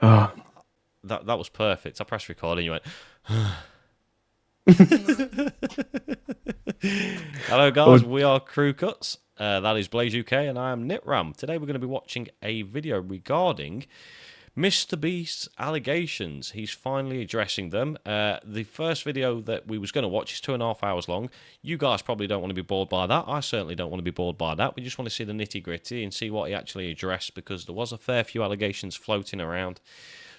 Ah. That was perfect. I pressed record and you went. Hello, Or guys. We are Crew Cuts. That is Blaze UK, and I am Nitram. Today, we're going to be watching a video regarding Mr. Beast's allegations. He's finally addressing them. The first video that we was going to watch is 2.5 hours long. You guys probably don't want to be bored by that. I certainly don't want to be bored by that. We just want to see the nitty gritty and see what he actually addressed, because there was a fair few allegations floating around.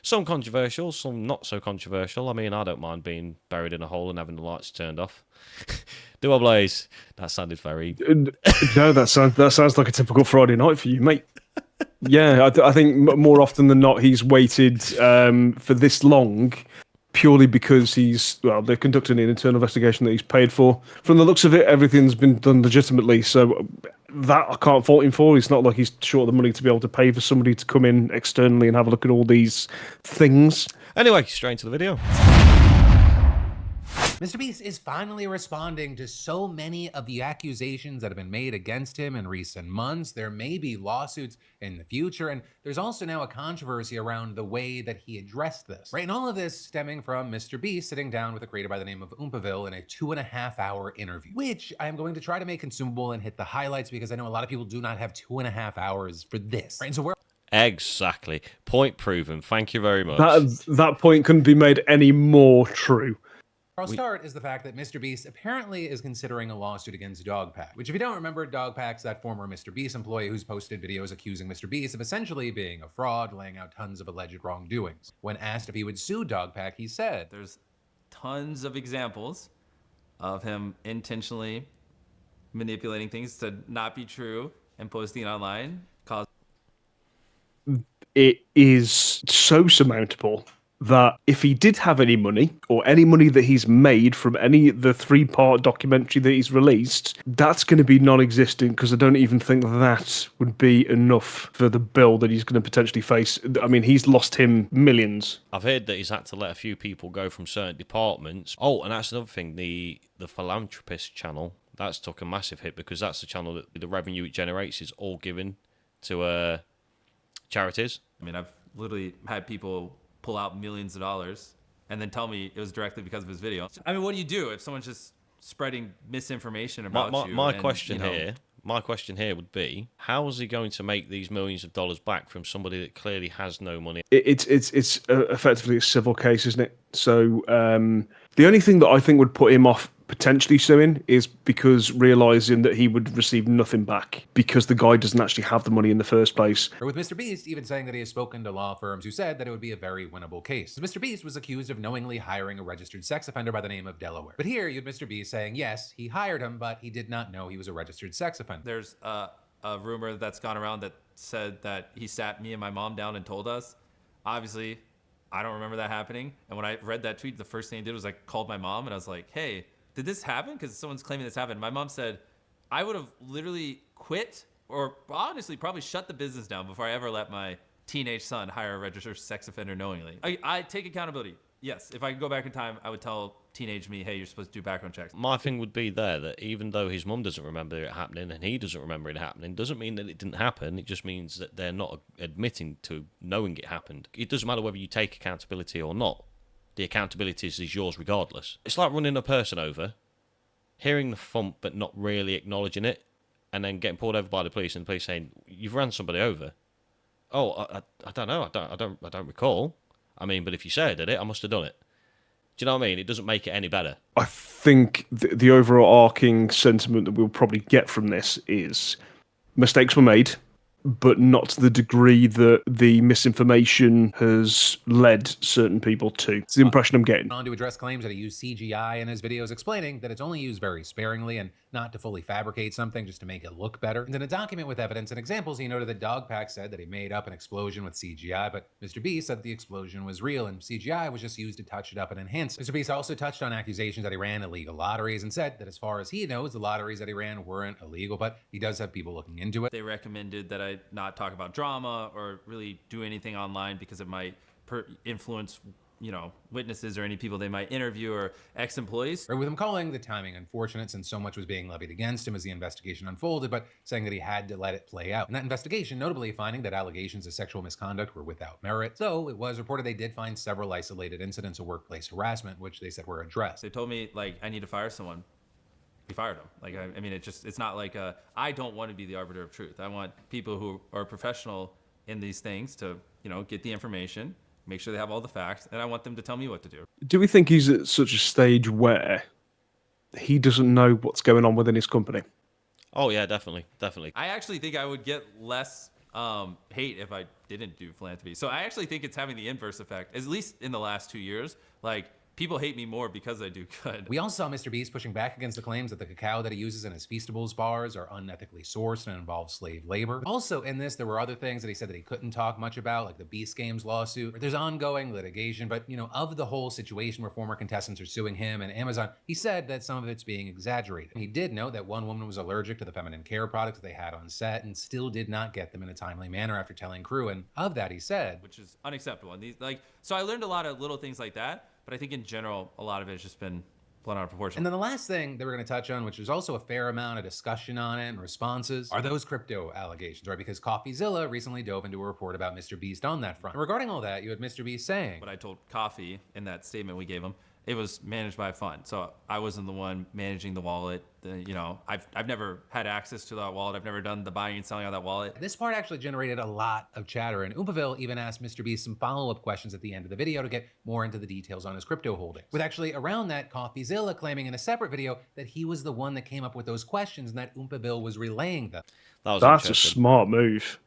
Some controversial, some not so controversial. I mean, I don't mind being buried in a hole and having the lights turned off. Do I, Blaze? That sounded very... no, that sounds like a typical Friday night for you, mate. Yeah, I think more often than not he's waited for this long purely because they're conducting an internal investigation that he's paid for. From the looks of it, everything's been done legitimately, so that I can't fault him for. It's not like he's short of the money to be able to pay for somebody to come in externally and have a look at all these things. Anyway, straight into the video. Mr. Beast is finally responding to so many of the accusations that have been made against him in recent months. There may be lawsuits in the future, and there's also now a controversy around the way that he addressed this, right? And all of this stemming from Mr. Beast sitting down with a creator by the name of Oompaville in a 2.5 hour interview, which I am going to try to make consumable and hit the highlights because I know a lot of people do not have 2.5 hours for this, right? And so we're Exactly. Point proven. Thank you very much. That point couldn't be made any more true. I'll start is the fact that Mr. Beast apparently is considering a lawsuit against Dogpack, which if you don't remember, Dogpack's that former Mr. Beast employee who's posted videos accusing Mr. Beast of essentially being a fraud, laying out tons of alleged wrongdoings. When asked if he would sue Dogpack, he said, There's tons of examples of him intentionally manipulating things to not be true and posting it online. It is so surmountable that if he did have any money, or any money that he's made from any of the 3-part documentary that he's released, that's going to be non-existent, because I don't even think that would be enough for the bill that he's going to potentially face. I mean, he's lost him millions. I've heard that he's had to let a few people go from certain departments. Oh, and that's another thing, the philanthropist channel, that's took a massive hit, because that's the channel that the revenue it generates is all given to charities. I mean, I've literally had people pull out millions of dollars and then tell me it was directly because of his video. I mean, what do you do if someone's just spreading misinformation about you? My question here would be, how is he going to make these millions of dollars back from somebody that clearly has no money? It's effectively a civil case, isn't it? So the only thing that I think would put him off potentially suing is because realizing that he would receive nothing back because the guy doesn't actually have the money in the first place. or with Mr. Beast even saying that he has spoken to law firms who said that it would be a very winnable case. Mr. Beast was accused of knowingly hiring a registered sex offender by the name of Delaware. But here you have Mr. Beast saying, yes, he hired him, but he did not know he was a registered sex offender. There's a rumor that's gone around that said that he sat me and my mom down and told us. Obviously, I don't remember that happening. And when I read that tweet, the first thing I did was I called my mom and I was like, hey, did this happen? Because someone's claiming this happened. My mom said, I would have literally quit or honestly probably shut the business down before I ever let my teenage son hire a registered sex offender knowingly. I take accountability. Yes, if I could go back in time, I would tell teenage me, hey, you're supposed to do background checks. My thing would be there that even though his mum doesn't remember it happening and he doesn't remember it happening, doesn't mean that it didn't happen. It just means that they're not admitting to knowing it happened. It doesn't matter whether you take accountability or not. The accountability is yours regardless. It's like running a person over, hearing the thump but not really acknowledging it, and then getting pulled over by the police and the police saying, you've ran somebody over. Oh, I don't know. I don't recall. I mean, but if you say I did it, I must have done it. Do you know what I mean? It doesn't make it any better. I think the overarching sentiment that we'll probably get from this is mistakes were made, but not to the degree that the misinformation has led certain people to. It's the impression I'm getting. On to address claims that he used CGI in his videos, explaining that it's only used very sparingly and not to fully fabricate something just to make it look better. And in a document with evidence and examples, he noted that Dogpack said that he made up an explosion with CGI, but Mr. Beast said the explosion was real and CGI was just used to touch it up and enhance it. Mr. Beast also touched on accusations that he ran illegal lotteries and said that as far as he knows, the lotteries that he ran weren't illegal, but he does have people looking into it. They recommended that I not talk about drama or really do anything online because it might influence witnesses or any people they might interview or ex-employees. With him calling the timing unfortunate since so much was being levied against him as the investigation unfolded, but saying that he had to let it play out. In that investigation, notably finding that allegations of sexual misconduct were without merit. So it was reported they did find several isolated incidents of workplace harassment, which they said were addressed. They told me, like, I need to fire someone. We fired him. Like, I mean, it's not like I don't want to be the arbiter of truth. I want people who are professional in these things to, get the information, make sure they have all the facts, and I want them to tell me what to do. Do we think he's at such a stage where he doesn't know what's going on within his company? Oh yeah, definitely. I actually think I would get less hate if I didn't do philanthropy. So I actually think it's having the inverse effect, at least in the last 2 years. Like, people hate me more because I do good. We also saw Mr. Beast pushing back against the claims that the cacao that he uses in his Feastables bars are unethically sourced and involve slave labor. Also in this, there were other things that he said that he couldn't talk much about, like the Beast Games lawsuit. There's ongoing litigation, but of the whole situation where former contestants are suing him and Amazon, he said that some of it's being exaggerated. He did note that one woman was allergic to the feminine care products that they had on set and still did not get them in a timely manner after telling crew. And of that, he said, which is unacceptable. And so I learned a lot of little things like that. But I think in general, a lot of it has just been blown out of proportion. And then the last thing that we're going to touch on, which is also a fair amount of discussion on it and responses, are those crypto allegations, right? Because CoffeeZilla recently dove into a report about Mr. Beast on that front. And regarding all that, you had Mr. Beast saying, what I told Coffee in that statement we gave him, it was managed by a fund. So I wasn't the one managing the wallet. I've never had access to that wallet. I've never done the buying and selling on that wallet. This part actually generated a lot of chatter, and Oompaville even asked Mr. Beast some follow-up questions at the end of the video to get more into the details on his crypto holdings. With actually around that, CoffeeZilla claiming in a separate video that he was the one that came up with those questions and that Oompaville was relaying them. That's a smart move.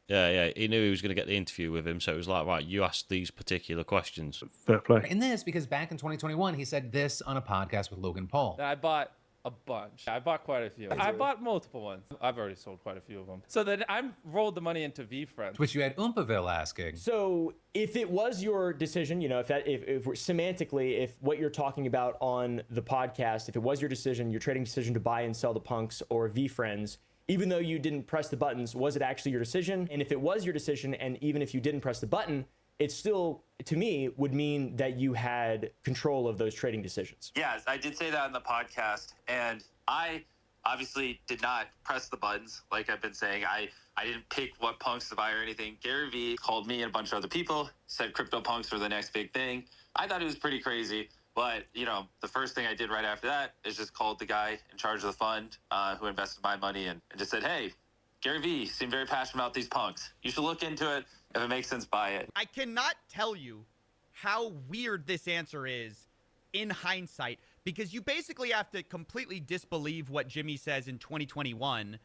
Yeah, he knew he was going to get the interview with him, so it was like, right, you asked these particular questions. Fair play. In this, because back in 2021, he said this on a podcast with Logan Paul. I bought a bunch. I bought quite a few. I bought multiple ones. I've already sold quite a few of them. So then I rolled the money into VFriends. Which you had Oompaville asking. So if it was your decision, if semantically, if what you're talking about on the podcast, if it was your decision, your trading decision to buy and sell the punks or VFriends, even though you didn't press the buttons, was it actually your decision? And if it was your decision, and even if you didn't press the button, it still, to me, would mean that you had control of those trading decisions. Yes, I did say that in the podcast, and I obviously did not press the buttons, like I've been saying. I didn't pick what punks to buy or anything. Gary Vee called me and a bunch of other people, said crypto punks were the next big thing. I thought it was pretty crazy. But, the first thing I did right after that is just called the guy in charge of the fund who invested my money and just said, hey, Gary Vee seemed very passionate about these punks. You should look into it. If it makes sense, buy it. I cannot tell you how weird this answer is in hindsight, because you basically have to completely disbelieve what Jimmy says in 2021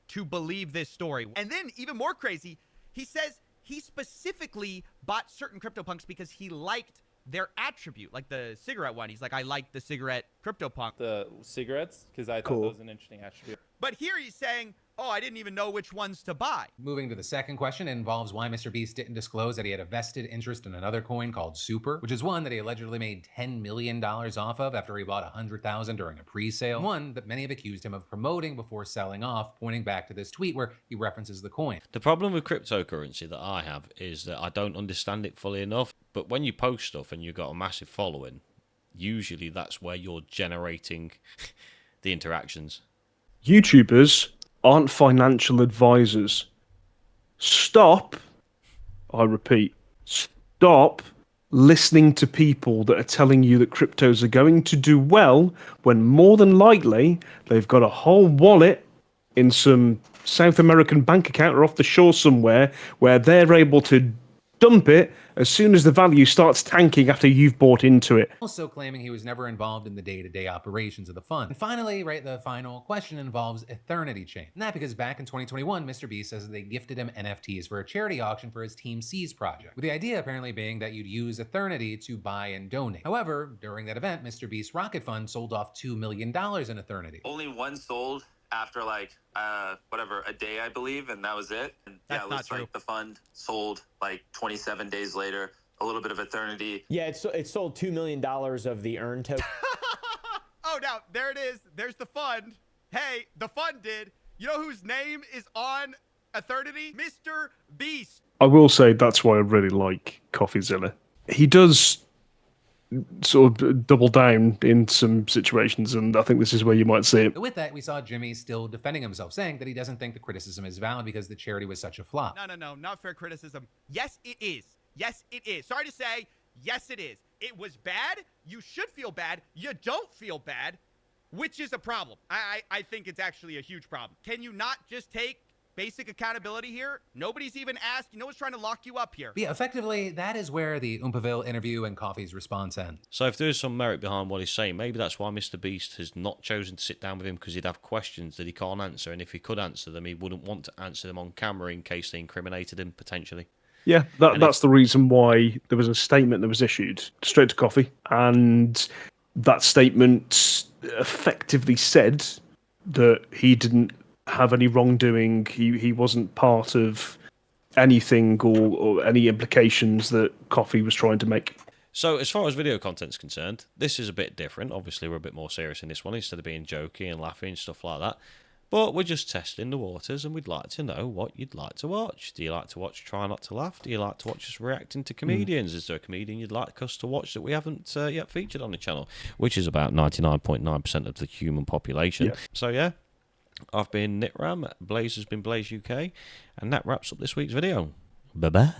to believe this story. And then, even more crazy, he says he specifically bought certain CryptoPunks because he liked their attribute, like the cigarette one. He's like, I like the cigarette CryptoPunk. The cigarettes, because I thought that was an interesting attribute. But here he's saying, oh, I didn't even know which ones to buy. Moving to the second question, it involves why Mr. Beast didn't disclose that he had a vested interest in another coin called Super, which is one that he allegedly made $10 million off of after he bought $100,000 during a pre-sale. One that many have accused him of promoting before selling off, pointing back to this tweet where he references the coin. The problem with cryptocurrency that I have is that I don't understand it fully enough. But when you post stuff and you've got a massive following, usually that's where you're generating the interactions. YouTubers aren't financial advisors. Stop, I repeat, stop listening to people that are telling you that cryptos are going to do well when more than likely they've got a whole wallet in some South American bank account or off the shore somewhere where they're able to dump it as soon as the value starts tanking after you've bought into it. Also claiming he was never involved in the day-to-day operations of the fund. And finally, the final question involves Eternity Chain. And that because back in 2021, Mr. Beast says that they gifted him NFTs for a charity auction for his Team C's project, with the idea apparently being that you'd use Eternity to buy and donate. However, during that event, Mr. Beast's rocket fund sold off $2 million in Eternity. Only one sold after a day, I believe, and that was it. And That's it looks like the fund sold 27 days later, a little bit of Eternity. Yeah, it sold $2 million of the earn token. Oh, now, there it is. There's the fund. Hey, the fund did. You know whose name is on Eternity? Mr. Beast. I will say that's why I really like CoffeeZilla. He does sort of double down in some situations, and I think this is where you might see it. But with that, we saw Jimmy still defending himself, saying that he doesn't think the criticism is valid because the charity was such a flop. No, not fair criticism. Yes, it is. Yes, it is. Sorry to say, yes, it is. It was bad. You should feel bad. You don't feel bad, which is a problem. I think it's actually a huge problem. Can you not just take basic accountability here? Nobody's even asked. No one's trying to lock you up here. But yeah, effectively, that is where the Oompaville interview and Coffee's response end. So if there is some merit behind what he's saying, maybe that's why Mr. Beast has not chosen to sit down with him, because he'd have questions that he can't answer, and if he could answer them, he wouldn't want to answer them on camera in case they incriminated him, potentially. Yeah, that's the reason why there was a statement that was issued straight to Coffee, and that statement effectively said that he didn't have any wrongdoing, he wasn't part of anything or any implications that Coffee was trying to make. So as far as video content's concerned, this is a bit different. Obviously, we're a bit more serious in this one, instead of being jokey and laughing and stuff like that. But we're just testing the waters, and we'd like to know what you'd like to watch. Do you like to watch Try Not to Laugh? Do you like to watch us reacting to comedians? Is there a comedian you'd like us to watch that we haven't yet featured on the channel? Which is about 99.9% of the human population. Yeah. So yeah, I've been Nitram, Blaze has been Blaze UK, and that wraps up this week's video. Bye-bye.